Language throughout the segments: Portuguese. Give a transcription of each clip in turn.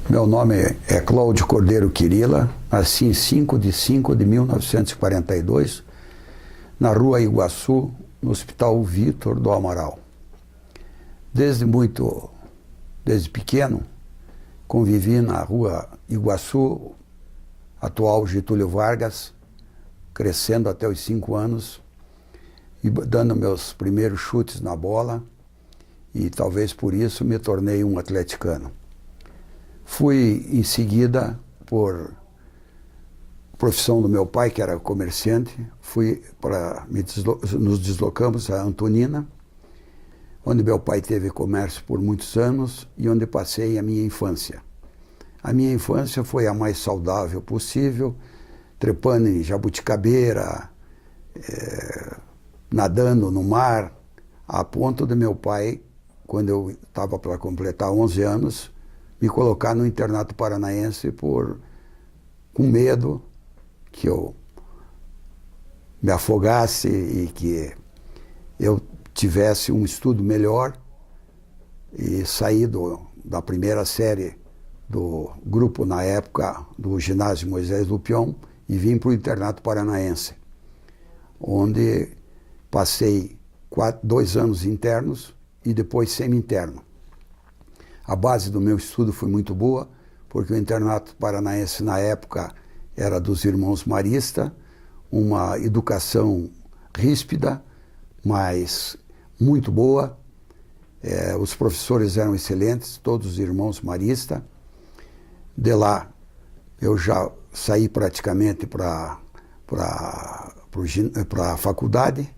Meu nome é Cláudio Cordeiro Quirila, nasci em 5/5/1942, na Rua Iguaçu, no Hospital Vitor do Amaral. Desde pequeno, convivi na Rua Iguaçu, atual Getúlio Vargas, crescendo até os 5 anos e dando meus primeiros chutes na bola, e talvez por isso me tornei um atleticano. Fui em seguida, por profissão do meu pai, que era comerciante, nos deslocamos a Antonina, onde meu pai teve comércio por muitos anos e onde passei a minha infância. A minha infância foi a mais saudável possível, trepando em jabuticabeira, nadando no mar, a ponto de meu pai, quando eu estava para completar 11 anos, me colocar no internato paranaense com medo que eu me afogasse e que eu tivesse um estudo melhor, e saí da primeira série do grupo, na época, do ginásio Moisés Lupion, e vim para o internato paranaense, onde passei 2 anos internos e depois semi-interno. A base do meu estudo foi muito boa, porque o internato paranaense, na época, era dos irmãos Marista, uma educação ríspida, mas muito boa. Os professores eram excelentes, todos os irmãos Marista. De lá, eu já saí praticamente para a faculdade,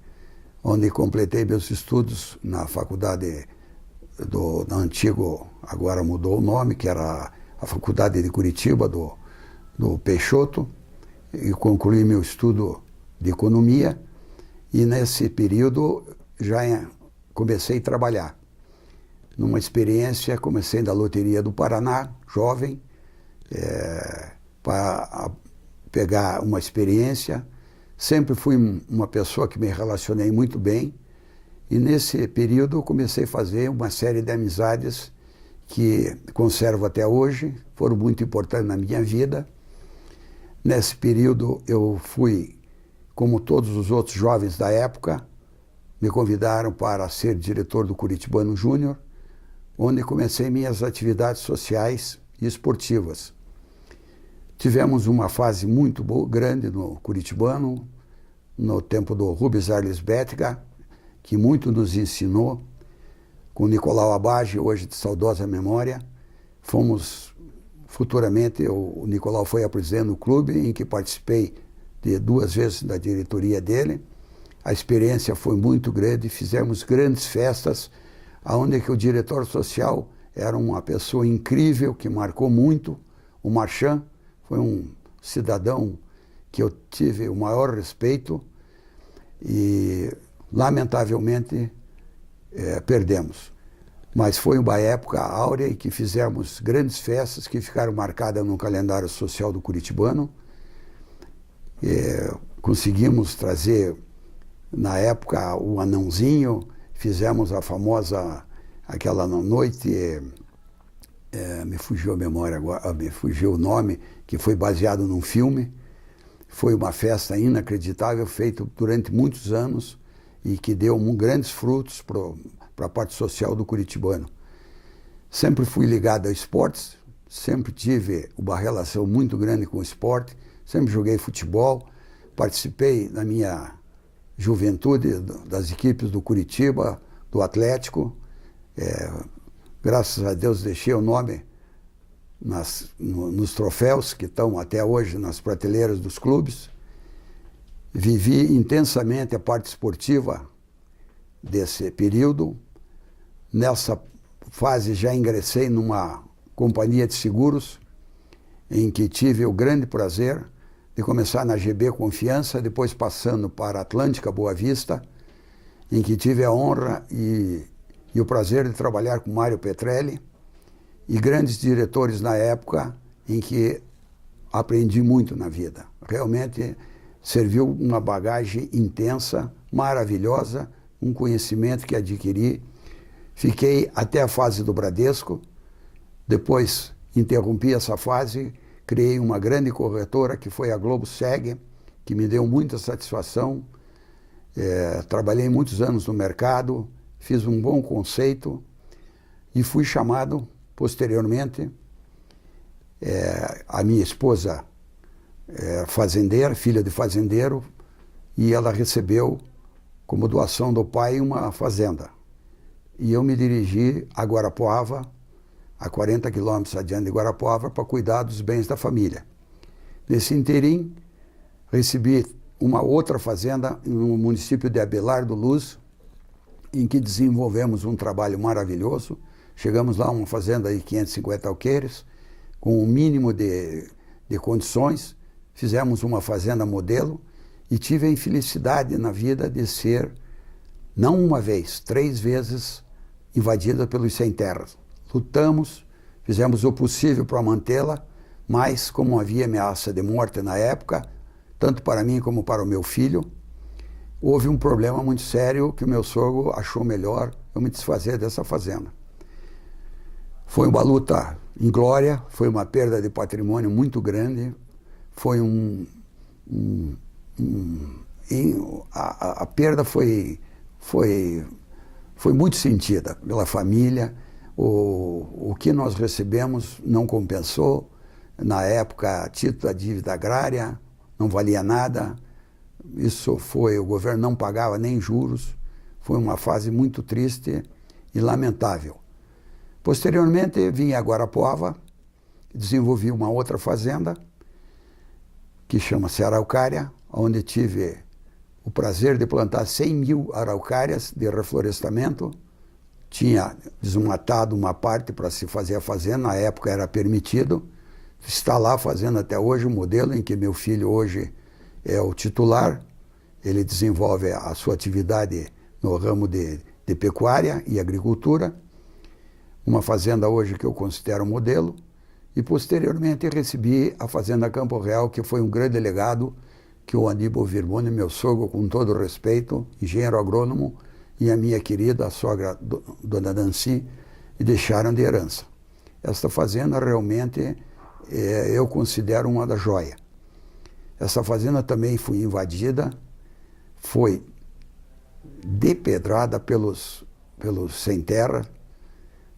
onde completei meus estudos na faculdade na antigo, agora mudou o nome, que era a Faculdade de Curitiba, do Peixoto, e concluí meu estudo de economia, e nesse período já comecei a trabalhar. Numa experiência, comecei da Loteria do Paraná, jovem, para pegar uma experiência. Sempre fui uma pessoa que me relacionei muito bem, e nesse período comecei a fazer uma série de amizades que conservo até hoje, foram muito importantes na minha vida. Nesse período eu fui, como todos os outros jovens da época, me convidaram para ser diretor do Curitibano Júnior, onde comecei minhas atividades sociais e esportivas. Tivemos uma fase muito grande no Curitibano, no tempo do Rubens Arles Bétega, que muito nos ensinou, com Nicolau Abage, hoje de saudosa memória. Futuramente, o Nicolau foi a presidente do clube, em que participei de 2 vezes da diretoria dele. A experiência foi muito grande, fizemos grandes festas, onde que o diretor social era uma pessoa incrível, que marcou muito. O Marchand foi um cidadão que eu tive o maior respeito, e lamentavelmente perdemos. Mas foi uma época áurea em que fizemos grandes festas que ficaram marcadas no calendário social do Curitibano. Conseguimos trazer, na época, o Anãozinho, fizemos a famosa, aquela noite, me fugiu a memória agora, me fugiu o nome, que foi baseado num filme. Foi uma festa inacreditável, feita durante muitos anos, e que deu grandes frutos para a parte social do Curitibano. Sempre fui ligado a esportes, sempre tive uma relação muito grande com o esporte, sempre joguei futebol, participei na minha juventude das equipes do Curitiba, do Atlético. Graças a Deus deixei o nome nos troféus que estão até hoje nas prateleiras dos clubes. Vivi intensamente a parte esportiva desse período. Nessa fase já ingressei numa companhia de seguros, em que tive o grande prazer de começar na GB Confiança, depois passando para a Atlântica Boa Vista, em que tive a honra e o prazer de trabalhar com Mário Petrelli e grandes diretores na época, em que aprendi muito na vida. Realmente serviu uma bagagem intensa, maravilhosa, um conhecimento que adquiri. Fiquei até a fase do Bradesco, depois interrompi essa fase, criei uma grande corretora que foi a Globo Seg, que me deu muita satisfação. Trabalhei muitos anos no mercado, fiz um bom conceito e fui chamado posteriormente. A minha esposa é fazendeira, filha de fazendeiro, e ela recebeu como doação do pai uma fazenda. E eu me dirigi a Guarapuava, a 40 quilômetros adiante de Guarapuava, para cuidar dos bens da família. Nesse interim, recebi uma outra fazenda no município de Abelardo Luz, em que desenvolvemos um trabalho maravilhoso. Chegamos lá a uma fazenda de 550 alqueires, com o mínimo de condições, fizemos uma fazenda modelo e tive a infelicidade na vida de ser, não uma vez, 3 vezes invadida pelos sem-terras. Lutamos, fizemos o possível para mantê-la, mas como havia ameaça de morte na época, tanto para mim como para o meu filho, houve um problema muito sério que o meu sogro achou melhor eu me desfazer dessa fazenda. Foi uma luta inglória, foi uma perda de patrimônio muito grande, foi a perda foi muito sentida pela família. O que nós recebemos não compensou. Na época, a título da dívida agrária não valia nada. Isso foi, o governo não pagava nem juros. Foi uma fase muito triste e lamentável. Posteriormente, vim a Guarapuava, desenvolvi uma outra fazenda, que chama-se Araucária, onde tive o prazer de plantar 100.000 araucárias de reflorestamento. Tinha desmatado uma parte para se fazer a fazenda, na época era permitido. Está lá fazendo até hoje o modelo em que meu filho hoje é o titular. Ele desenvolve a sua atividade no ramo de pecuária e agricultura. Uma fazenda hoje que eu considero modelo. E posteriormente recebi a Fazenda Campo Real, que foi um grande legado que o Aníbal Virboni, meu sogro, com todo respeito, engenheiro agrônomo, e a minha querida sogra, dona Nancy, me deixaram de herança. Esta fazenda realmente eu considero uma da joia. Essa fazenda também foi invadida, foi depedrada pelos sem-terra.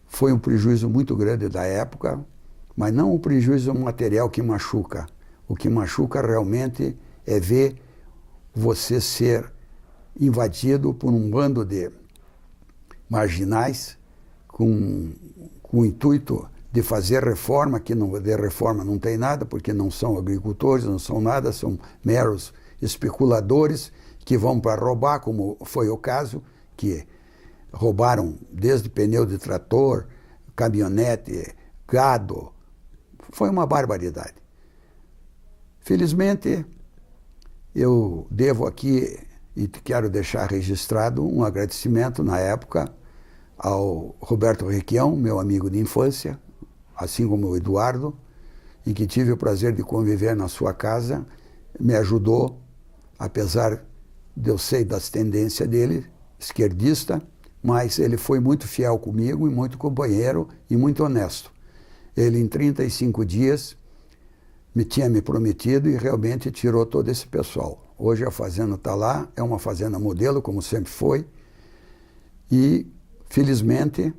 Foi um prejuízo muito grande da época, mas não um prejuízo material que machuca. O que machuca realmente é ver você ser invadido por um bando de marginais com o intuito de fazer reforma, que não, de reforma não tem nada, porque não são agricultores, não são nada, são meros especuladores que vão para roubar, como foi o caso, que roubaram desde pneu de trator, caminhonete, gado. Foi uma barbaridade. Felizmente, eu devo aqui, e quero deixar registrado, um agradecimento na época ao Roberto Requião, meu amigo de infância, assim como o Eduardo, em que tive o prazer de conviver na sua casa, me ajudou, apesar de eu ser das tendências dele, esquerdista, mas ele foi muito fiel comigo e muito companheiro e muito honesto. Ele, em 35 dias, tinha me prometido e realmente tirou todo esse pessoal. Hoje a fazenda está lá, é uma fazenda modelo, como sempre foi, e, felizmente,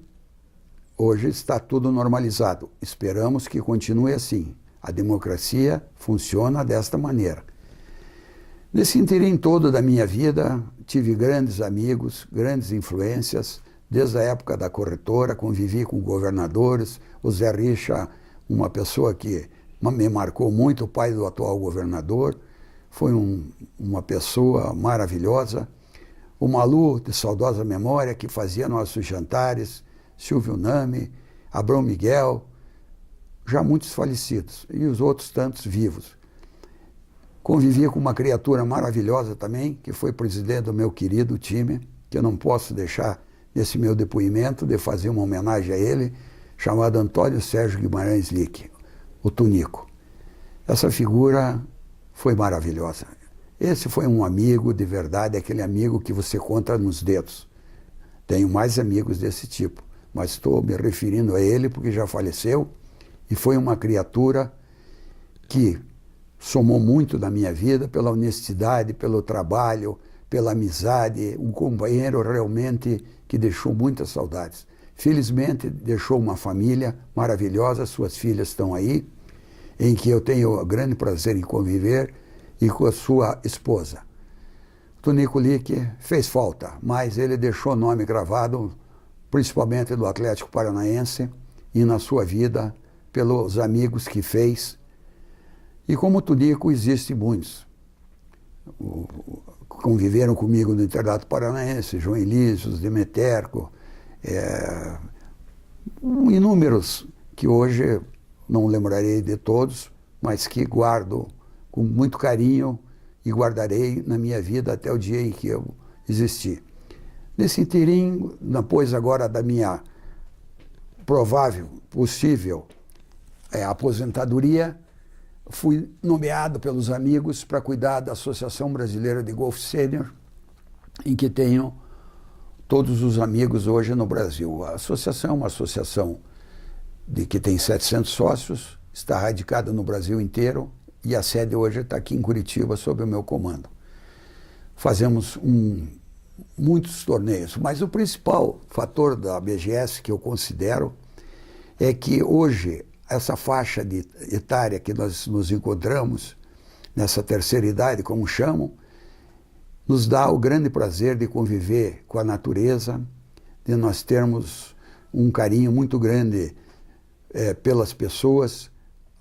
hoje está tudo normalizado. Esperamos que continue assim. A democracia funciona desta maneira. Nesse interim todo da minha vida, tive grandes amigos, grandes influências, desde a época da corretora, convivi com governadores, o Zé Richa, uma pessoa que me marcou muito, o pai do atual governador, foi uma pessoa maravilhosa. O Malu, de saudosa memória, que fazia nossos jantares, Silvio Nami, Abrão Miguel, já muitos falecidos, e os outros tantos vivos. Convivi com uma criatura maravilhosa também, que foi presidente do meu querido time, que eu não posso deixar nesse meu depoimento de fazer uma homenagem a ele, chamado Antônio Sérgio Guimarães Lick, o Tunico. Essa figura foi maravilhosa. Esse foi um amigo de verdade, aquele amigo que você conta nos dedos. Tenho mais amigos desse tipo, mas estou me referindo a ele porque já faleceu E foi uma criatura que somou muito na minha vida pela honestidade, pelo trabalho, pela amizade, um companheiro realmente que deixou muitas saudades. Felizmente deixou uma família maravilhosa, suas filhas estão aí, em que eu tenho o grande prazer em conviver, e com a sua esposa. Tonico Lick fez falta, mas ele deixou o nome gravado, principalmente do Atlético Paranaense, e na sua vida, pelos amigos que fez. E como Tonico, existem muitos. Conviveram comigo no Internato Paranaense, João Elísio, Demeterco, inúmeros que hoje não lembrarei de todos, mas que guardo com muito carinho e guardarei na minha vida até o dia em que eu existir. Nesse inteirinho, depois agora da minha provável, possível aposentadoria, fui nomeado pelos amigos para cuidar da Associação Brasileira de Golfe Sênior, em que tenho todos os amigos hoje no Brasil. A associação é uma associação que tem 700 sócios, está radicada no Brasil inteiro, e a sede hoje está aqui em Curitiba, sob o meu comando. Fazemos muitos torneios, mas o principal fator da BGS que eu considero é que hoje essa faixa etária que nós nos encontramos, nessa terceira idade, como chamam, nos dá o grande prazer de conviver com a natureza, de nós termos um carinho muito grande pelas pessoas.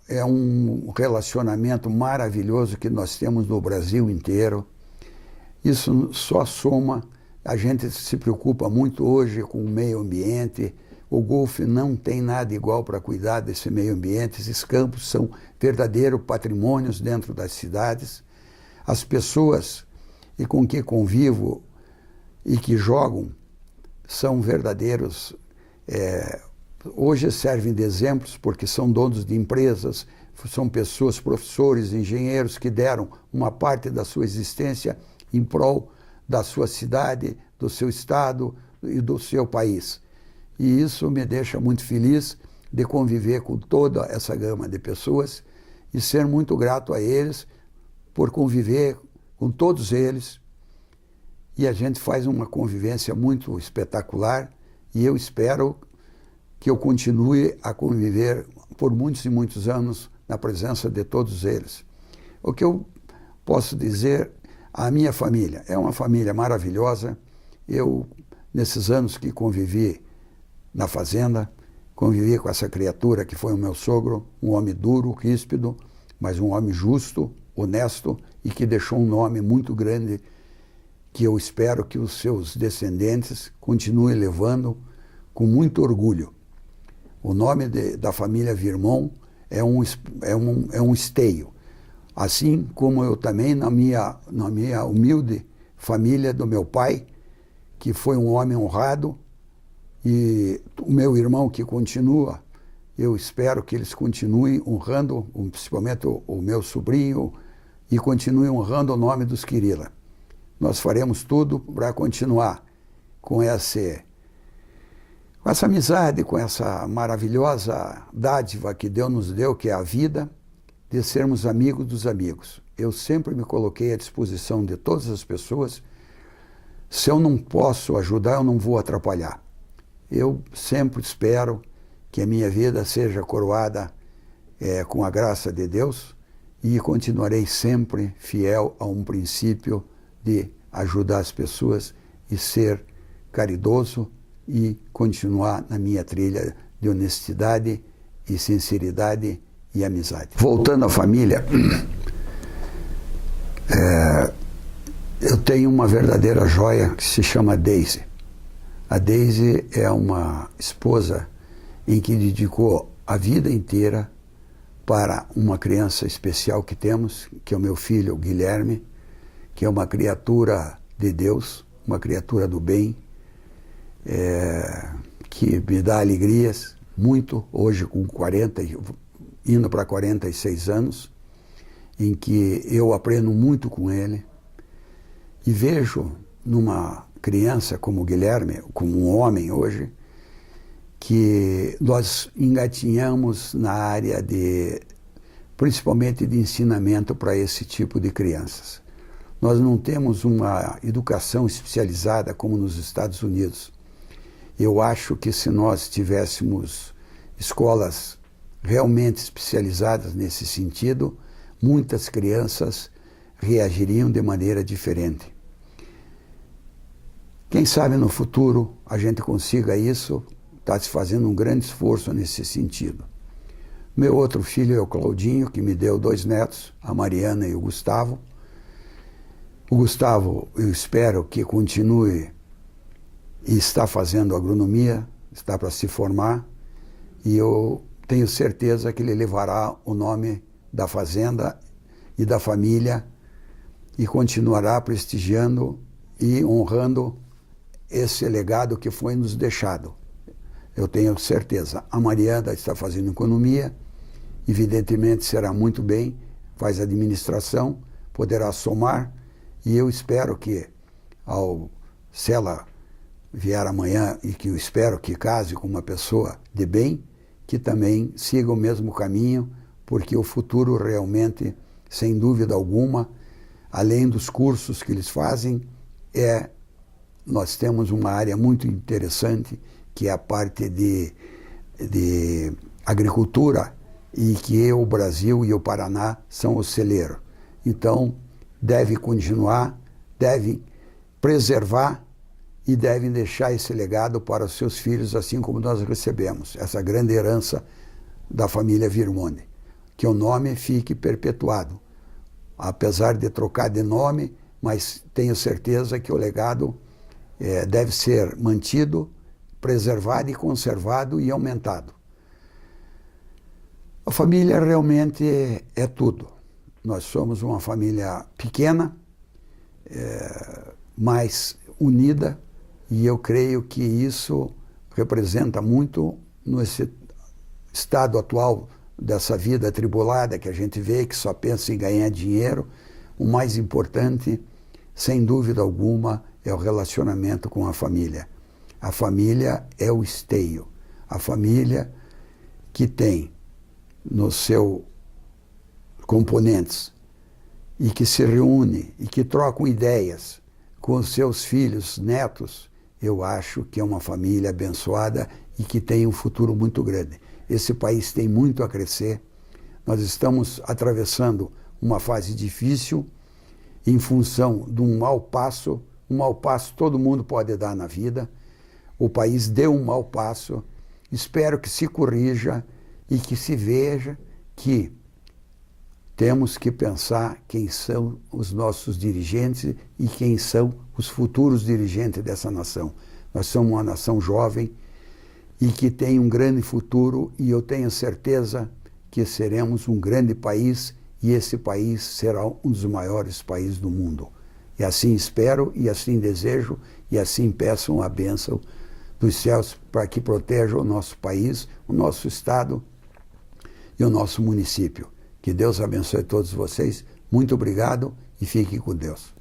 É um relacionamento maravilhoso que nós temos no Brasil inteiro. Isso só soma. A gente se preocupa muito hoje com o meio ambiente. O golfe não tem nada igual para cuidar desse meio ambiente. Esses campos são verdadeiros patrimônios dentro das cidades. As pessoas com que convivo e que jogam são verdadeiros. Hoje servem de exemplos porque são donos de empresas, são pessoas, professores, engenheiros que deram uma parte da sua existência em prol da sua cidade, do seu estado e do seu país. E isso me deixa muito feliz de conviver com toda essa gama de pessoas e ser muito grato a eles por conviver com todos eles. E a gente faz uma convivência muito espetacular e eu espero que eu continue a conviver por muitos e muitos anos na presença de todos eles. O que eu posso dizer, a minha família é uma família maravilhosa. Eu, nesses anos que convivi na fazenda, convivi com essa criatura que foi o meu sogro, um homem duro, ríspido, mas um homem justo, honesto e que deixou um nome muito grande que eu espero que os seus descendentes continuem levando com muito orgulho. O nome da família Virmão é um esteio. Assim como eu também, na minha humilde família do meu pai, que foi um homem honrado, e o meu irmão que continua, eu espero que eles continuem honrando, principalmente o meu sobrinho, e continuem honrando o nome dos Quirila. Nós faremos tudo para continuar com essa amizade, com essa maravilhosa dádiva que Deus nos deu, que é a vida, de sermos amigos dos amigos. Eu sempre me coloquei à disposição de todas as pessoas. Se eu não posso ajudar, eu não vou atrapalhar. Eu sempre espero que a minha vida seja coroada com a graça de Deus e continuarei sempre fiel a um princípio de ajudar as pessoas e ser caridoso e continuar na minha trilha de honestidade e sinceridade e amizade. Voltando à família, eu tenho uma verdadeira joia que se chama Daisy. A Daisy é uma esposa em que dedicou a vida inteira para uma criança especial que temos, que é o meu filho Guilherme, que é uma criatura de Deus, uma criatura do bem, que me dá alegrias muito, hoje com 40, indo para 46 anos, em que eu aprendo muito com ele e vejo numa criança como o Guilherme, como um homem hoje, que nós engatinhamos na área principalmente de ensinamento para esse tipo de crianças. Nós não temos uma educação especializada como nos Estados Unidos. Eu acho que se nós tivéssemos escolas realmente especializadas nesse sentido, muitas crianças reagiriam de maneira diferente. Quem sabe no futuro a gente consiga isso, está se fazendo um grande esforço nesse sentido. Meu outro filho é o Claudinho, que me deu 2 netos, a Mariana e o Gustavo. O Gustavo, eu espero que continue e está fazendo agronomia, está para se formar, e eu tenho certeza que ele levará o nome da fazenda e da família e continuará prestigiando e honrando esse legado que foi nos deixado. Eu tenho certeza. A Mariana está fazendo economia, evidentemente será muito bem, faz administração, poderá somar, e eu espero que, se ela vier amanhã, e que eu espero que case com uma pessoa de bem, que também siga o mesmo caminho, porque o futuro realmente, sem dúvida alguma, além dos cursos que eles fazem, nós temos uma área muito interessante, que é a parte de agricultura, e que o Brasil e o Paraná são o celeiro. Então, deve continuar, deve preservar e devem deixar esse legado para os seus filhos, assim como nós recebemos, essa grande herança da família Virmonte. Que o nome fique perpetuado, apesar de trocar de nome, mas tenho certeza que o legado deve ser mantido, preservado e conservado e aumentado. A família realmente é tudo. Nós somos uma família pequena, mas unida, e eu creio que isso representa muito nesse estado atual dessa vida atribulada que a gente vê, que só pensa em ganhar dinheiro. O mais importante, sem dúvida alguma, é o relacionamento com a família. A família é o esteio. A família que tem nos seus componentes e que se reúne e que troca ideias com os seus filhos, netos, eu acho que é uma família abençoada e que tem um futuro muito grande. Esse país tem muito a crescer. Nós estamos atravessando uma fase difícil em função de um mau passo. Um mau passo todo mundo pode dar na vida. O país deu um mau passo. Espero que se corrija e que se veja que temos que pensar quem são os nossos dirigentes e quem são os futuros dirigentes dessa nação. Nós somos uma nação jovem e que tem um grande futuro, e eu tenho certeza que seremos um grande país, e esse país será um dos maiores países do mundo. E assim espero, e assim desejo, e assim peço a bênção dos céus para que proteja o nosso país, o nosso estado e o nosso município. Que Deus abençoe todos vocês. Muito obrigado e fiquem com Deus.